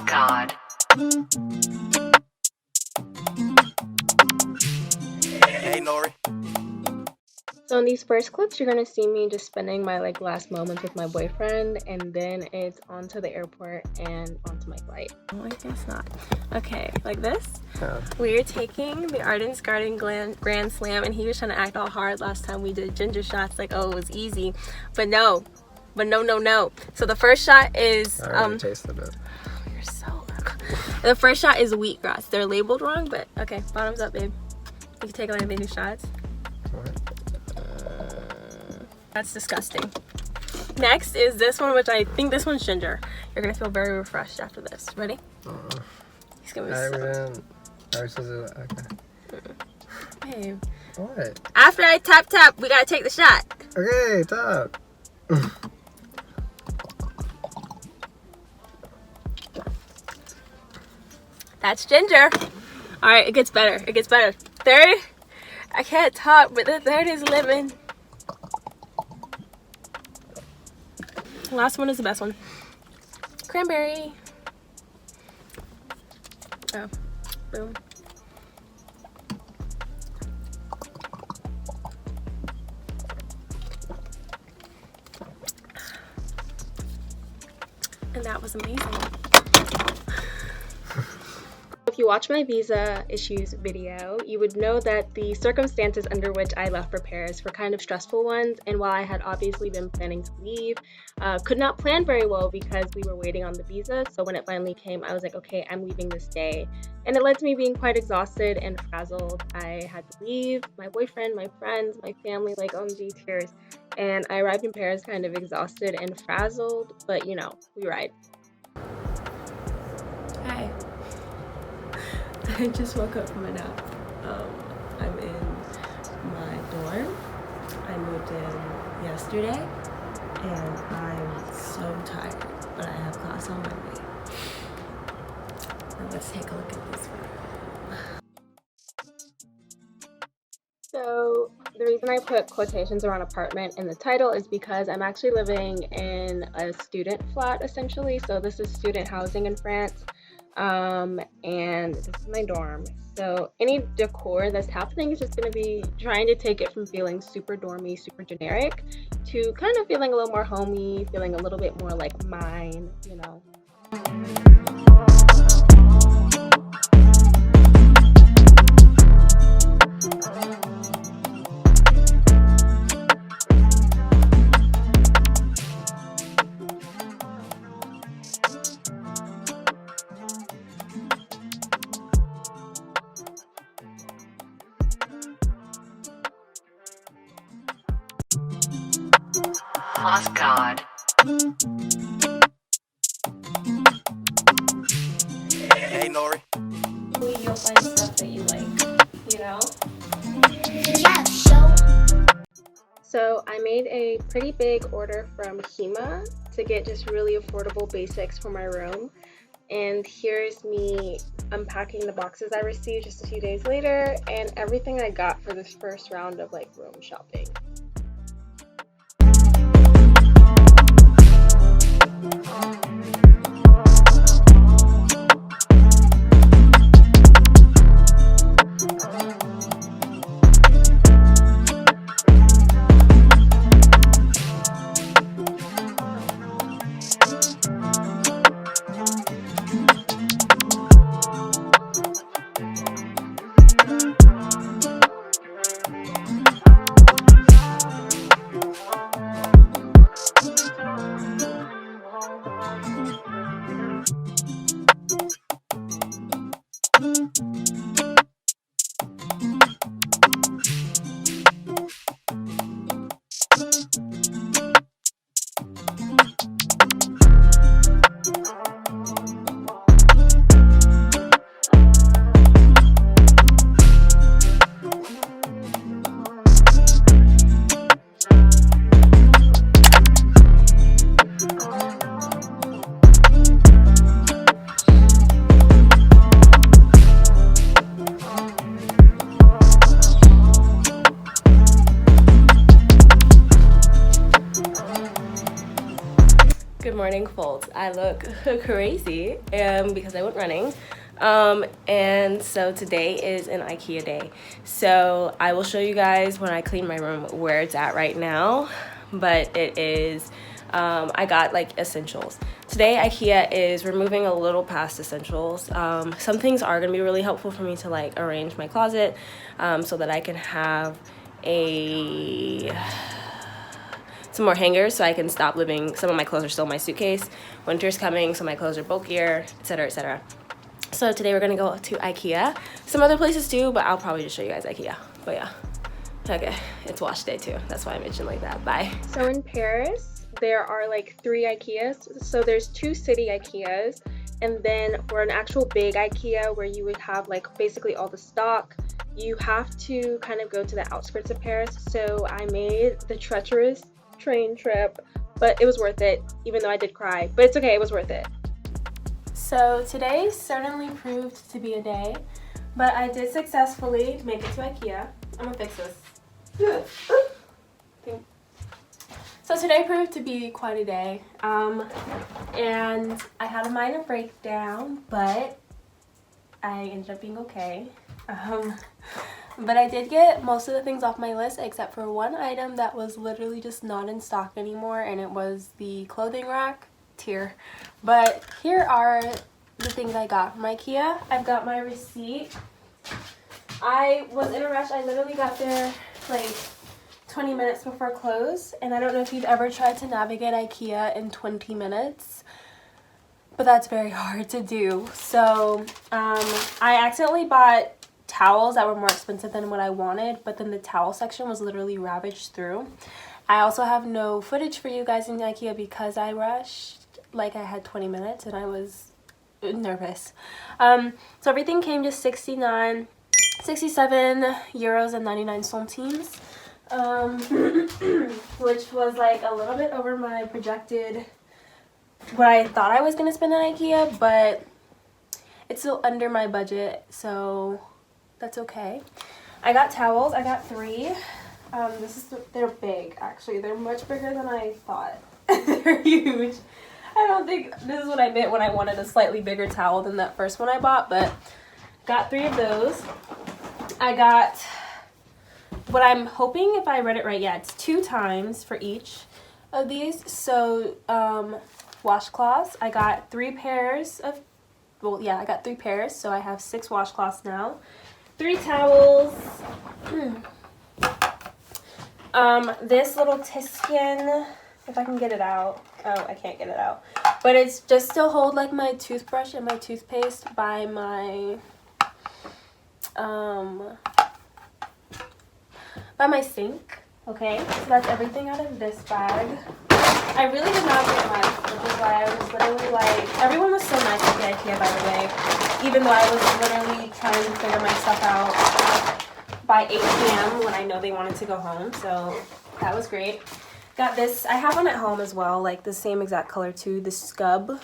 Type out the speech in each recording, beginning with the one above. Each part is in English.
God. Hey, Nori. So in these first clips, you're gonna see me just spending my last moments with my boyfriend, and then it's on to the airport and onto my flight. Oh, I guess not. Okay, like this. Yeah. We're taking the Arden's Garden Grand Slam, and he was trying to act all hard last time we did ginger shots, like, oh, it was easy. But no. So the first shot is I already tasted it. you're so the first shot is wheatgrass. They're labeled wrong, but okay, bottoms up, babe. You can take one of these shots. What? That's disgusting. Next is this one, which I think this one's ginger. You're gonna feel very refreshed after this. Ready? He's gonna be so... Ours is okay. Babe. What? After I tap, we gotta take the shot. Okay, top. That's ginger. All right, it gets better. It gets better. Third, I can't talk, but the third is lemon. Last one is the best one. Cranberry. Oh, boom. And that was amazing. If you watch my visa issues video, you would know that the circumstances under which I left for Paris were kind of stressful ones, and while I had obviously been planning to leave, could not plan very well because we were waiting on the visa. So when it finally came, I was like, okay, I'm leaving this day. And it led to me being quite exhausted and frazzled. I had to leave my boyfriend, my friends, my family, like OMG tears. And I arrived in Paris kind of exhausted and frazzled, but you know, we ride. Hi. I just woke up from a nap. I'm in my dorm. I moved in yesterday and I'm so tired, but I have class on Monday. Now let's take a look at this one. So the reason I put quotations around apartment in the title is because I'm actually living in a student flat essentially. So this is student housing in France. And this is my dorm. So any decor that's happening is just going to be trying to take it from feeling super dormy, super generic to kind of feeling a little more homey, feeling a little bit more like mine, you know. God. Hey, Nori. You'll find stuff that you like, you know? Yeah, show. So I made a pretty big order from HEMA to get just really affordable basics for my room. And here's me unpacking the boxes I received just a few days later and everything I got for this first round of room shopping. morning folds. I look crazy because I went running. And so today is an IKEA day. So I will show you guys when I clean my room where it's at right now. But it is, I got like essentials. Today IKEA is removing a little past essentials. Some things are gonna be really helpful for me to like arrange my closet so that I can have some more hangers so I can stop living. Some of my clothes are still in my suitcase. Winter's coming, so my clothes are bulkier, etc., etc. So today we're gonna go to IKEA. Some other places too, but I'll probably just show you guys IKEA. But yeah, okay, it's wash day too. That's why I mentioned like that. Bye. So in Paris, there are like 3 IKEAs. So there's 2 city IKEAs, and then for an actual big IKEA where you would have like basically all the stock, you have to kind of go to the outskirts of Paris. So I made the treacherous train trip, but it was worth it, even though I did cry. But it's okay, it was worth it. So today certainly proved to be a day, but I did successfully make it to IKEA. I'm gonna fix this. So today proved to be quite a day, and I had a minor breakdown, but I ended up being okay. But I did get most of the things off my list except for one item that was literally just not in stock anymore, and it was the clothing rack. Tear. But here are the things I got from IKEA. I've got my receipt. I was in a rush. I literally got there like 20 minutes before close, and I don't know if you've ever tried to navigate IKEA in 20 minutes, but that's very hard to do. So I accidentally bought towels that were more expensive than what I wanted, but then the towel section was literally ravaged through. I also have no footage for you guys in IKEA because I rushed. Like I had 20 minutes and I was nervous. So everything came to 67 euros and 99 centimes, which was like a little bit over my projected, what I thought I was gonna spend on IKEA, but it's still under my budget, so that's okay. I got towels. I got 3. They're big actually. They're much bigger than I thought. They're huge. I don't think this is what I meant when I wanted a slightly bigger towel than that first one I bought, but got 3 of those. I got what I'm hoping, if I read it right, yeah, it's 2 times for each of these. So washcloths. I got 3 pairs of, well, yeah, I got 3 pairs, so I have 6 washcloths now. 3 towels. This little Tiskin, if I can get it out. Oh, I can't get it out. But it's just to hold like my toothbrush and my toothpaste by my sink. Okay, so that's everything out of this bag. I really did not get much, which is why I was literally like, everyone was so nice at the IKEA, by the way, even though I was literally trying to figure my stuff out by 8 p.m. when I know they wanted to go home, so that was great. Got this, I have one at home as well, like the same exact color too, the Scub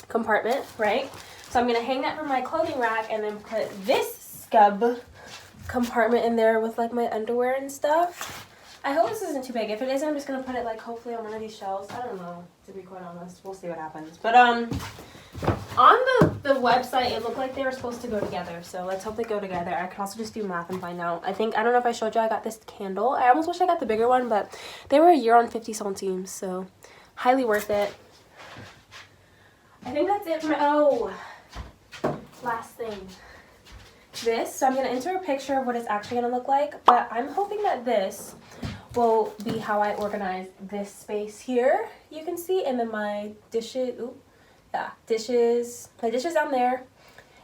compartment, right? So I'm gonna hang that from my clothing rack and then put this Scub compartment in there with like my underwear and stuff. I hope this isn't too big. If it is, I'm just gonna put it like hopefully on one of these shelves. I don't know, to be quite honest. We'll see what happens. But on the website, it looked like they were supposed to go together. So let's hope they go together. I can also just do math and find out. I don't know if I showed you, I got this candle. I almost wish I got the bigger one, but they were €1 on 50 centimes. So highly worth it. I think that's it for my, oh, last thing. This, so I'm gonna enter a picture of what it's actually gonna look like, but I'm hoping that this will be how I organize this space here, you can see, and then my dishes, my dishes down there,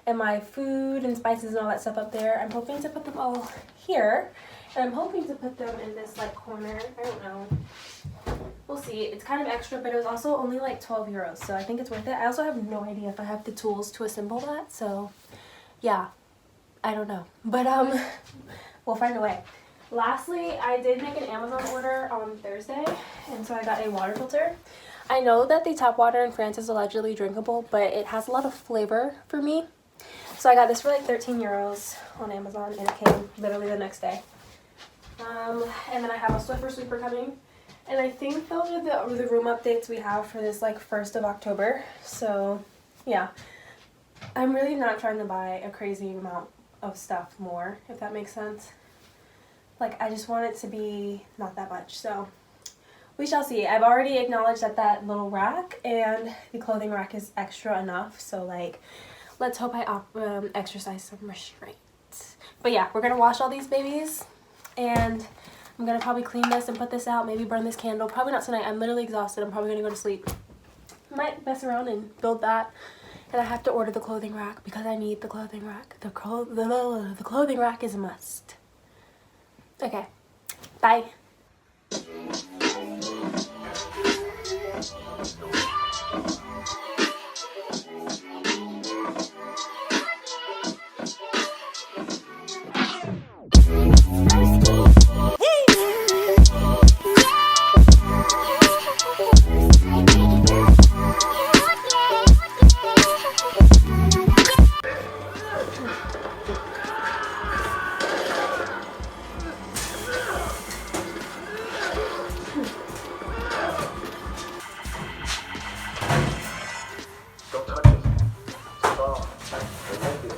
and my food and spices and all that stuff up there. I'm hoping to put them all here, and I'm hoping to put them in this like corner. I don't know, we'll see. It's kind of extra, but it was also only like 12 euros, so I think it's worth it. I also have no idea if I have the tools to assemble that, so yeah, I don't know, but we'll find a way. Lastly, I did make an Amazon order on Thursday, and so I got a water filter. I know that the tap water in France is allegedly drinkable, but it has a lot of flavor for me. So I got this for like 13 euros on Amazon, and it came literally the next day. And then I have a Swiffer sweeper coming. And I think those are the room updates we have for this like 1st of October. So yeah, I'm really not trying to buy a crazy amount of stuff more, if that makes sense. Like I just want it to be not that much. So we shall see. I've already acknowledged that that little rack and the clothing rack is extra enough. So like, let's hope I exercise some restraint. But yeah, we're gonna wash all these babies, and I'm gonna probably clean this and put this out, maybe burn this candle. Probably not tonight. I'm literally exhausted. I'm probably gonna go to sleep. Might mess around and build that. And I have to order the clothing rack because I need the clothing rack. The clothing rack is a must. Okay, bye. Don't touch it. Stop. It won't be a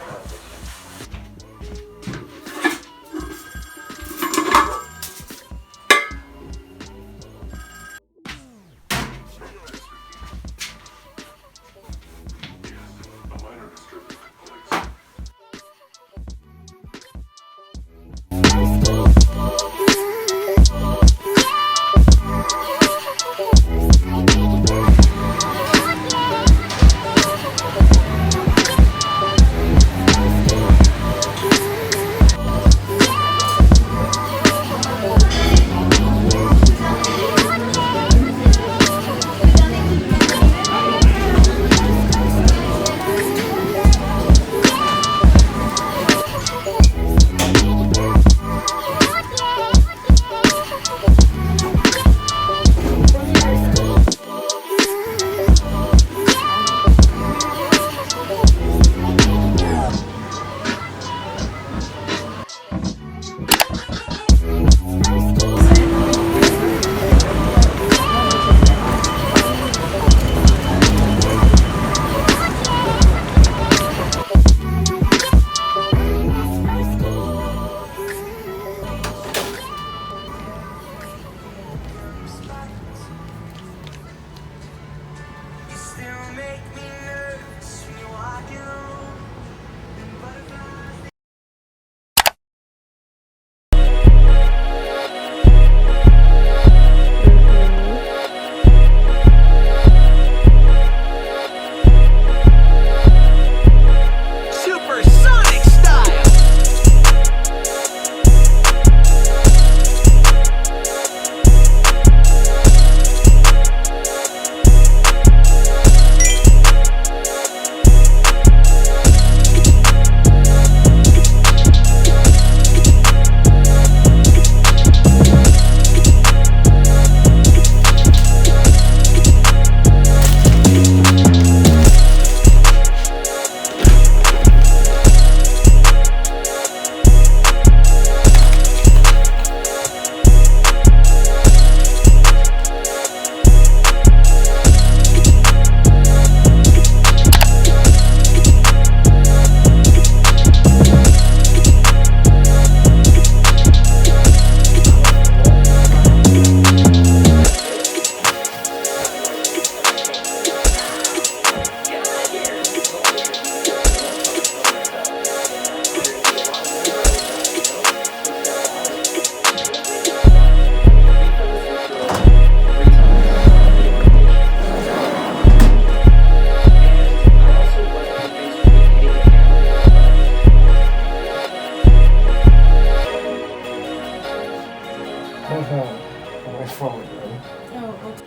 conversation. My phone, right? Oh, okay.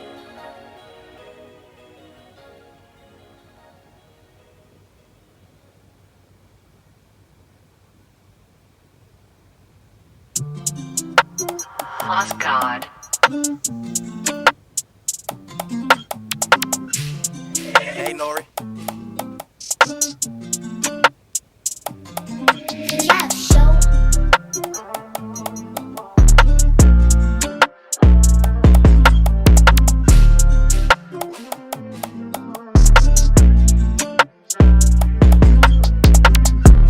Lost God. Hey, Nori.